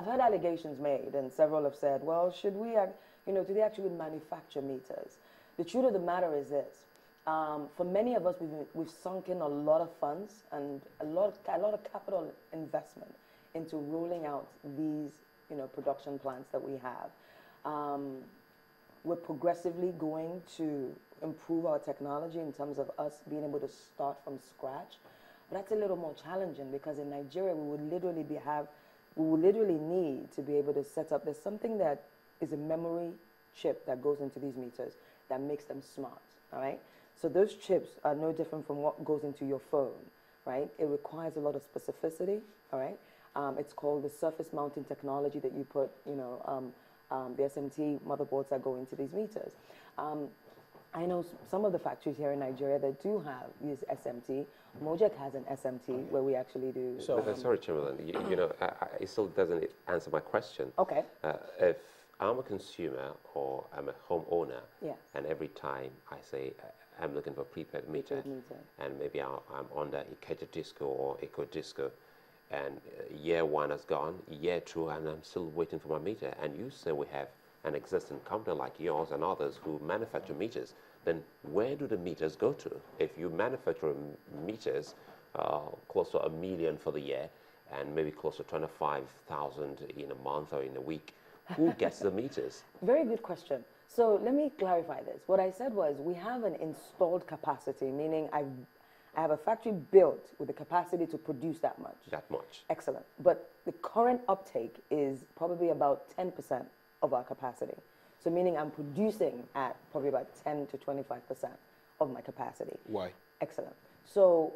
I've heard allegations made, and several have said, well, should we, do they actually manufacture meters? The truth of the matter is this. For many of us, we've sunk in a lot of funds and a lot of capital investment into rolling out these, production plants that we have. We're progressively going to improve our technology in terms of us being able to start from scratch. But that's a little more challenging because in Nigeria, we would literally need to be able to set up, there's something that is a memory chip that goes into these meters that makes them smart, all right? So those chips are no different from what goes into your phone, right? It requires a lot of specificity, all right? It's called the surface mounting technology that you put, the SMT motherboards that go into these meters. I know some of the factories here in Nigeria that do use SMT. Mojec has an SMT where we actually do. So, sorry, Chamberlain, it still doesn't answer my question. Okay. If I'm a consumer or I'm a homeowner, yes, and every time I say I'm looking for a prepaid meter, and maybe I'm under Ikeja Disco or Eco Disco, and year one has gone, year two, and I'm still waiting for my meter, and you say we have an existing company like yours and others who manufacture meters, then where do the meters go to? If you manufacture meters close to $1 million for the year and maybe close to 25,000 in a month or in a week, who gets the meters? Very good question. So let me clarify this. What I said was we have an installed capacity, meaning I have a factory built with the capacity to produce that much. That much. Excellent. But the current uptake is probably about 10% of our capacity. So meaning I'm producing at probably about 10 to 25% of my capacity. Why? Excellent. So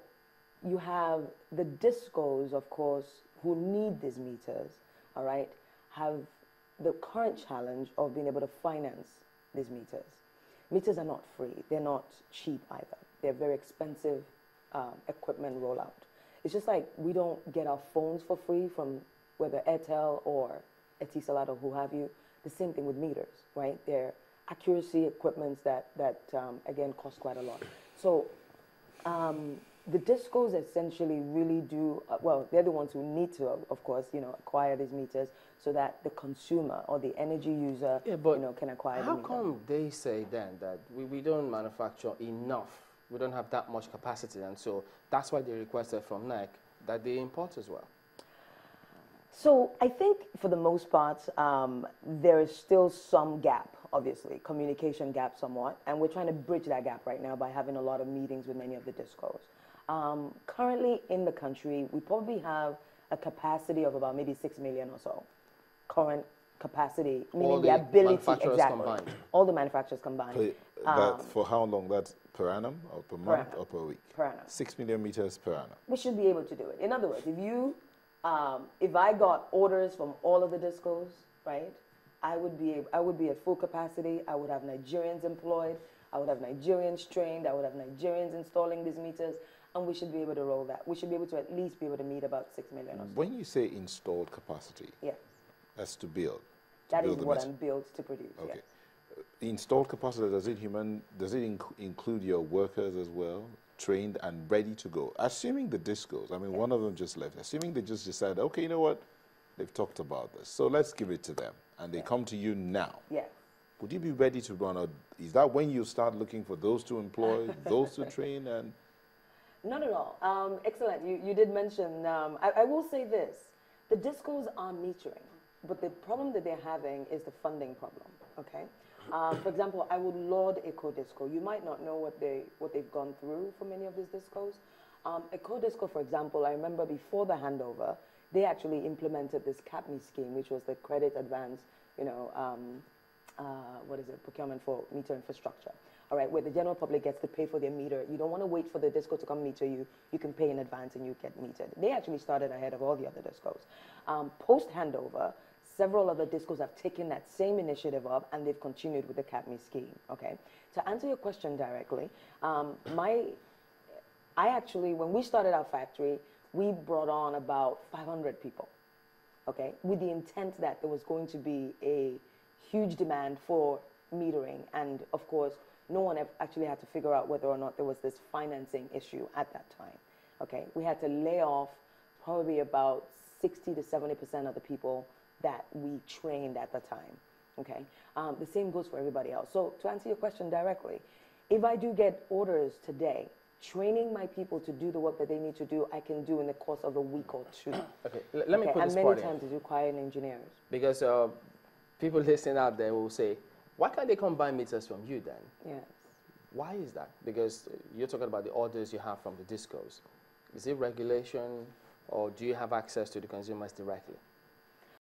you have the discos, of course, who need these meters, all right, have the current challenge of being able to finance these meters. Meters are not free. They're not cheap either. They're very expensive equipment rollout. It's just like we don't get our phones for free from whether Airtel or Etisalat or who have you. The same thing with meters, right? They're accuracy equipments that again, cost quite a lot. So the discos essentially really do, well, they're the ones who need to, of course, acquire these meters so that the consumer or the energy user, can acquire the meter. How come they say then that we don't manufacture enough, we don't have that much capacity, and so that's why they requested from NEC that they import as well? So I think for the most part, there is still some gap, obviously, communication gap somewhat, and we're trying to bridge that gap right now by having a lot of meetings with many of the discos. Currently in the country, we probably have a capacity of about maybe 6 million or so. Current capacity, meaning the ability, combined. All the manufacturers combined. For how long? That's per annum or per month or per week? Per annum. 6 million meters per annum. We should be able to do it. In other words, if I got orders from all of the discos, right, I would be at full capacity. I would have Nigerians employed. I would have Nigerians trained. I would have Nigerians installing these meters, and we should be able to roll that. We should be able to at least be able to meet about 6 million or so. When you say installed capacity, yes, that's to build. That is what I'm built to produce. Okay. Yes. Installed capacity, does it include your workers as well, trained and ready to go? Assuming the discos, I mean, one of them just left. Assuming they just decided, okay, you know what? They've talked about this, so let's give it to them. And they come to you now. Yes. Would you be ready to run? Or is that when you start looking for those to employ, those to train? And not at all. Excellent. You did mention, I will say this. The discos are metering, but the problem that they're having is the funding problem, okay? For example, I would laud Eco Disco. You might not know what they've gone through for many of these discos. Eco Disco, for example, I remember before the handover, they actually implemented this CAPME scheme, which was the credit advance, procurement for meter infrastructure. All right, where the general public gets to pay for their meter. You don't want to wait for the disco to come meter you. You can pay in advance and you get metered. They actually started ahead of all the other discos. Post handover, several other discos have taken that same initiative up and they've continued with the CAPME scheme, okay? To answer your question directly, when we started our factory, we brought on about 500 people, okay? With the intent that there was going to be a huge demand for metering, and of course, no one actually had to figure out whether or not there was this financing issue at that time, okay? We had to lay off probably about 60 to 70% of the people that we trained at the time. Okay, the same goes for everybody else. So to answer your question directly, if I do get orders today, training my people to do the work that they need to do, I can do in the course of a week or two. Okay, let me put this and part many times it's requiring engineers. Because people listening out there will say, why can't they come buy meters from you then? Yes. Why is that? Because you're talking about the orders you have from the discos. Is it regulation, or do you have access to the consumers directly?